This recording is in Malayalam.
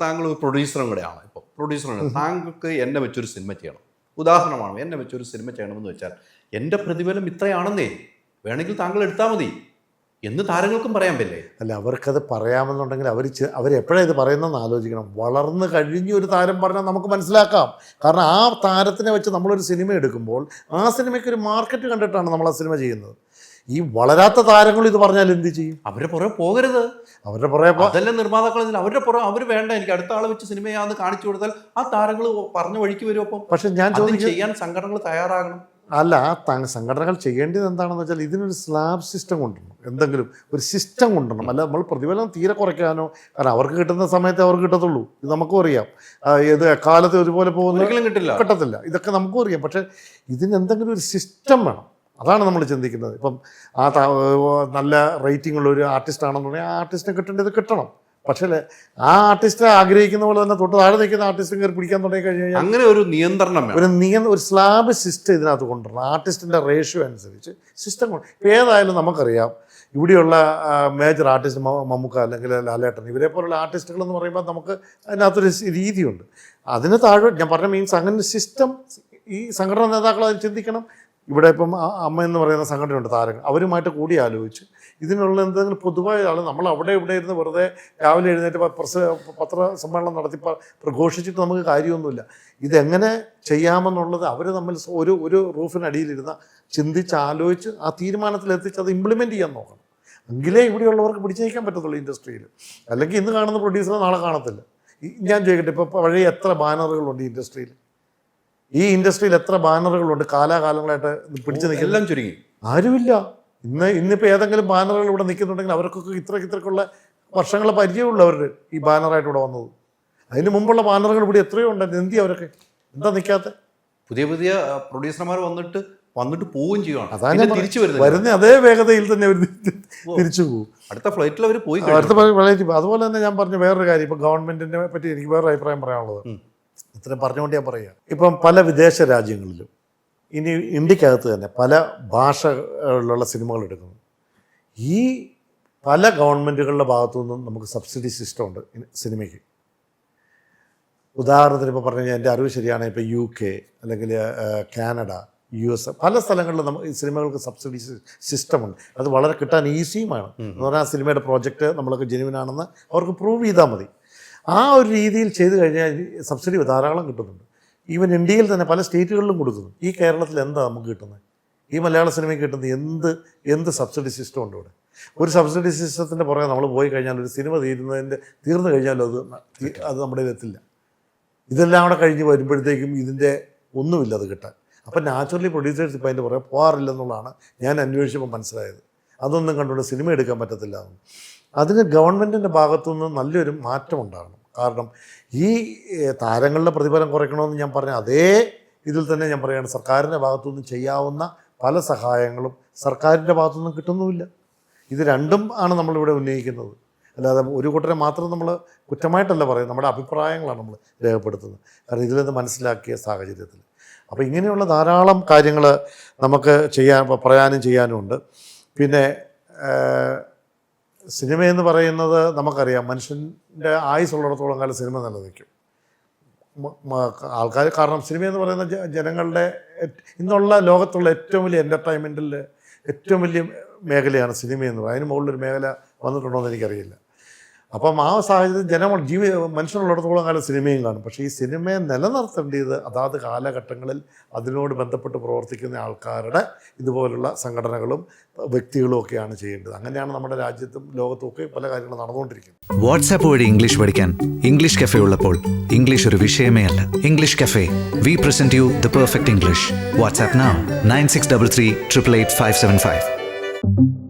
താങ്കൾ ഒരു പ്രൊഡ്യൂസറും കൂടെയാണ്. ഇപ്പോൾ പ്രൊഡ്യൂസറാണ്, താങ്കൾക്ക് എന്നെ വെച്ചൊരു സിനിമ ചെയ്യണം, ഉദാഹരണമാണ്, എന്നെ വെച്ചൊരു സിനിമ ചെയ്യണമെന്ന് വെച്ചാൽ എൻ്റെ പ്രതിഫലം ഇത്രയാണെന്നേ, വേണമെങ്കിൽ താങ്കൾ എടുത്താൽ മതി എന്ന് താരങ്ങൾക്കും പറയാൻ പറ്റില്ലേ? അല്ല, അവർക്കത് പറയാമെന്നുണ്ടെങ്കിൽ അവരെപ്പോഴാണ് ഇത് പറയുന്നതെന്ന് ആലോചിക്കണം. വളർന്നു കഴിഞ്ഞ ഒരു താരം പറഞ്ഞാൽ നമുക്ക് മനസ്സിലാക്കാം. കാരണം ആ താരത്തിനെ വെച്ച് നമ്മളൊരു സിനിമ എടുക്കുമ്പോൾ ആ സിനിമയ്ക്ക് ഒരു മാർക്കറ്റ് കണ്ടിട്ടാണ് നമ്മൾ ആ സിനിമ ചെയ്യുന്നത്. ഈ വളരാത്ത താരങ്ങൾ ഇത് പറഞ്ഞാൽ എന്ത് ചെയ്യും? അവരുടെ പുറകെ പോകരുത്. അവരുടെ പുറകെ അതെല്ലാം നിർമ്മാതാക്കൾ അവരുടെ പുറകെ അവർ വേണ്ട, എനിക്ക് അടുത്ത ആളെ വെച്ച് സിനിമയാന്ന് കാണിച്ചു കൊടുത്താൽ ആ താരങ്ങൾ പറഞ്ഞ വഴിക്ക് വരും. അപ്പം പക്ഷെ ഞാൻ ചെയ്യാൻ സംഘടനകൾ തയ്യാറാകണം. അല്ല, ആ സംഘടനകൾ ചെയ്യേണ്ടത് എന്താണെന്ന് വെച്ചാൽ ഇതിനൊരു സ്ലാബ് സിസ്റ്റം കൊണ്ടുവരണം, എന്തെങ്കിലും ഒരു സിസ്റ്റം കൊണ്ടുവരണം. അല്ല നമ്മൾ പ്രതിഫലം തീരെ കുറയ്ക്കാനോ, കാരണം അവർക്ക് കിട്ടുന്ന സമയത്ത് അവർക്ക് കിട്ടത്തുള്ളൂ, ഇത് നമുക്കും അറിയാം. ഏത് എക്കാലത്ത് ഒരുപോലെ പോകുന്ന കിട്ടത്തില്ല, ഇതൊക്കെ നമുക്കും അറിയാം. പക്ഷെ ഇതിനെന്തെങ്കിലും ഒരു സിസ്റ്റം വേണം, അതാണ് നമ്മൾ ചിന്തിക്കുന്നത്. ഇപ്പം നല്ല റേറ്റിംഗ് ഉള്ള ഒരു ആർട്ടിസ്റ്റ് ആണെന്നുണ്ടെങ്കിൽ ആ ആർട്ടിസ്റ്റിനെ കിട്ടേണ്ടത് കിട്ടണം. പക്ഷേ ആ ആർട്ടിസ്റ്റ് ആഗ്രഹിക്കുന്ന പോലെ തന്നെ തൊട്ട് താഴെ നിൽക്കുന്ന ആർട്ടിസ്റ്റും കയറി പിടിക്കാൻ തുടങ്ങി കഴിഞ്ഞാൽ അങ്ങനെ ഒരു നിയന്ത്രണം, ഒരു സ്ലാബ് സിസ്റ്റം ഇതിനകത്ത് കൊണ്ടുവരണം. ആർട്ടിസ്റ്റിൻ്റെ റേഷ്യോ അനുസരിച്ച് സിസ്റ്റം കൊണ്ട് ഏതായാലും നമുക്കറിയാം ഇവിടെയുള്ള മേജർ ആർട്ടിസ്റ്റ് മമ്മൂക്ക അല്ലെങ്കിൽ ലാലേട്ടൻ ഇവരെ പോലുള്ള ആർട്ടിസ്റ്റുകൾ എന്ന് പറയുമ്പോൾ നമുക്ക് അതിനകത്തൊരു രീതിയുണ്ട്. അതിന് താഴെ ഞാൻ പറഞ്ഞ മീൻസ് അങ്ങനെ സിസ്റ്റം ഈ സംഘടനാ നേതാക്കൾ അത് ചിന്തിക്കണം. ഇവിടെ ഇപ്പം അമ്മ എന്ന് പറയുന്ന സംഘടനയുണ്ട്, താരങ്ങൾ, അവരുമായിട്ട് കൂടി ആലോചിച്ച് ഇതിനുള്ള എന്തെങ്കിലും പൊതുവായ ആൾ നമ്മൾ അവിടെ ഇവിടെ ഇരുന്ന് വെറുതെ രാവിലെ എഴുന്നേറ്റ് പത്രസമ്മേളനം നടത്തി പ്രഘോഷിച്ചിട്ട് നമുക്ക് കാര്യമൊന്നുമില്ല. ഇതെങ്ങനെ ചെയ്യാമെന്നുള്ളത് അവർ തമ്മിൽ ഒരു റൂഫിനടിയിലിരുന്ന് ചിന്തിച്ച് ആലോചിച്ച് ആ തീരുമാനത്തിലെത്തിച്ച് അത് ഇംപ്ലിമെൻറ്റ് ചെയ്യാൻ നോക്കണം. എങ്കിലേ ഇവിടെയുള്ളവർക്ക് പിടിച്ചേക്കാൻ പറ്റത്തുള്ളൂ ഇൻഡസ്ട്രിയിൽ. അല്ലെങ്കിൽ ഇന്ന് കാണുന്ന പ്രൊഡ്യൂസർ നാളെ കാണത്തില്ല. ഞാൻ ചോദിക്കട്ടെ, ഇപ്പോൾ പഴയ എത്ര ബാനറുകളുണ്ട് ഇൻഡസ്ട്രിയിൽ? ഈ ഇൻഡസ്ട്രിയിൽ എത്ര ബാനറുകളുണ്ട് കാലാകാലങ്ങളായിട്ട് പിടിച്ചു നിൽക്കുക? എല്ലാം ചുരുങ്ങി, ആരുമില്ല. ഇന്നിപ്പോൾ ഏതെങ്കിലും ബാനറുകൾ ഇവിടെ നിൽക്കുന്നുണ്ടെങ്കിൽ അവർക്കൊക്കെ ഇത്രയ്ക്കുള്ള വർഷങ്ങളെ പരിചയമുള്ളവർ ഈ ബാനറായിട്ട് ഇവിടെ വന്നത്. അതിന് മുമ്പുള്ള ബാനറുകൾ ഇവിടെ എത്രയോ ഉണ്ട്. എന്തി അവരൊക്കെ എന്താ നിൽക്കാത്ത? പുതിയ പ്രൊഡ്യൂസർമാർ വന്നിട്ട് പോവുകയും ചെയ്യുകയാണ്. അതാണ് തിരിച്ചു വരുന്ന അതേ വേഗതയിൽ തന്നെ അവർ തിരിച്ചു പോകും. അടുത്ത ഫ്ലൈറ്റിൽ അവർ പോയി, അടുത്ത ഫ്ലൈറ്റ്. അതുപോലെ തന്നെ ഞാൻ പറഞ്ഞ വേറൊരു കാര്യം, ഇപ്പം ഗവൺമെൻറ്റിനെ പറ്റി എനിക്ക് വേറൊരു അഭിപ്രായം പറയാനുള്ളത്. ഇത്രയും പറഞ്ഞുകൊണ്ട് ഞാൻ പറയാം, ഇപ്പം പല വിദേശ രാജ്യങ്ങളിലും ഇനി ഇന്ത്യക്കകത്ത് തന്നെ പല ഭാഷകളിലുള്ള സിനിമകൾ എടുക്കുന്നു. ഈ പല ഗവൺമെൻറ്റുകളുടെ ഭാഗത്തു നിന്നും നമുക്ക് സബ്സിഡി സിസ്റ്റം ഉണ്ട് സിനിമയ്ക്ക്. ഉദാഹരണത്തിന് ഇപ്പോൾ പറഞ്ഞു കഴിഞ്ഞാൽ എൻ്റെ അറിവ് ശരിയാണ്, ഇപ്പോൾ UK അല്ലെങ്കിൽ കാനഡ, US പല സ്ഥലങ്ങളിലും നമുക്ക് ഈ സിനിമകൾക്ക് സബ്സിഡി സിസ്റ്റമുണ്ട്. അത് വളരെ കിട്ടാൻ ഈസിയുമാണ്. എന്ന് പറഞ്ഞാൽ ആ സിനിമയുടെ പ്രോജക്റ്റ് നമ്മളൊക്കെ ജെന്യുവിനാണെന്ന് അവർക്ക് പ്രൂവ് ചെയ്താൽ മതി. ആ ഒരു രീതിയിൽ ചെയ്തു കഴിഞ്ഞാൽ സബ്സിഡി ധാരാളം കിട്ടുന്നുണ്ട്. ഈവൻ ഇന്ത്യയിൽ തന്നെ പല സ്റ്റേറ്റുകളിലും കൊടുക്കുന്നു. ഈ കേരളത്തിൽ എന്താ നമുക്ക് കിട്ടുന്നത്? ഈ മലയാള സിനിമയ്ക്ക് കിട്ടുന്നത് എന്ത് സബ്സിഡി സിസ്റ്റം ഉണ്ട് ഇവിടെ? ഒരു സബ്സിഡി സിസ്റ്റത്തിൻ്റെ പുറകെ നമ്മൾ പോയി കഴിഞ്ഞാൽ ഒരു സിനിമ തീർന്നു കഴിഞ്ഞാലും അത് നമ്മുടെ എത്തില്ല. ഇതെല്ലാം കൂടെ കഴിഞ്ഞ് വരുമ്പോഴത്തേക്കും ഇതിൻ്റെ ഒന്നുമില്ല അത് കിട്ടാൻ. അപ്പം നാച്ചുറലി പ്രൊഡ്യൂസേഴ്സ് ഇപ്പം അതിൻ്റെ പുറകെ പോകാറില്ലെന്നുള്ളതാണ് ഞാൻ അന്വേഷിച്ചപ്പോൾ മനസ്സിലായത്. അതൊന്നും കണ്ടുകൊണ്ട് സിനിമ എടുക്കാൻ പറ്റത്തില്ല. അതിന് ഗവൺമെൻറ്റിൻ്റെ ഭാഗത്തുനിന്ന് നല്ലൊരു മാറ്റം ഉണ്ടാകണം. കാരണം ഈ താരങ്ങളുടെ പ്രതിഫലം കുറയ്ക്കണമെന്ന് ഞാൻ പറഞ്ഞ അതേ ഇതിൽ തന്നെ ഞാൻ പറയുകയാണ്, സർക്കാരിൻ്റെ ഭാഗത്തുനിന്ന് ചെയ്യാവുന്ന പല സഹായങ്ങളും സർക്കാരിൻ്റെ ഭാഗത്തുനിന്നും കിട്ടുന്നുമില്ല. ഇത് രണ്ടും ആണ് നമ്മളിവിടെ ഉന്നയിക്കുന്നത്. അല്ലാതെ ഒരു കൂട്ടരെ മാത്രം നമ്മൾ കുറ്റമായിട്ടല്ല പറയുന്നത്, നമ്മുടെ അഭിപ്രായങ്ങളാണ് നമ്മൾ രേഖപ്പെടുത്തുന്നത്. കാരണം ഇതിൽ നിന്ന് മനസ്സിലാക്കിയ സാഹചര്യത്തിൽ. അപ്പോൾ ഇങ്ങനെയുള്ള ധാരാളം കാര്യങ്ങൾ നമുക്ക് പറയാനും ചെയ്യാനും ഉണ്ട്. പിന്നെ സിനിമയെന്ന് പറയുന്നത് നമുക്കറിയാം, മനുഷ്യൻ്റെ ആയുസ്സുള്ളിടത്തോളം കാലം സിനിമ നിലനിൽക്കും. ആൾക്കാർ കാരണം സിനിമയെന്ന് പറയുന്ന ജനങ്ങളുടെ ഇന്നുള്ള ലോകത്തുള്ള ഏറ്റവും വലിയ എൻ്റർടൈൻമെൻറ്റിൽ ഏറ്റവും വലിയ മേഖലയാണ് സിനിമയെന്ന് പറയുന്നത്. അതിന് മുകളിലൊരു മേഖല വന്നിട്ടുണ്ടോ എന്ന് എനിക്കറിയില്ല. അപ്പം ആ സാഹചര്യത്തിൽ മനുഷ്യനുള്ളിടത്തോളം കാലം സിനിമയും കാണും. പക്ഷേ ഈ സിനിമയെ നിലനിർത്തേണ്ടത് അതാത് കാലഘട്ടങ്ങളിൽ അതിനോട് ബന്ധപ്പെട്ട് പ്രവർത്തിക്കുന്ന ആൾക്കാരുടെ ഇതുപോലുള്ള സംഘടനകളും വ്യക്തികളും ഒക്കെയാണ് ചെയ്യേണ്ടത്. അങ്ങനെയാണ് നമ്മുടെ രാജ്യത്തും ലോകത്തും ഒക്കെ പല കാര്യങ്ങളും നടന്നുകൊണ്ടിരിക്കുന്നത്. വാട്സാപ്പ് വഴി ഇംഗ്ലീഷ് പഠിക്കാൻ ഇംഗ്ലീഷ് കഫേ ഉള്ളപ്പോൾ ഇംഗ്ലീഷ് ഒരു വിഷയമേ അല്ല. English cafe, we present you the perfect English. WhatsApp now 9633 888 575.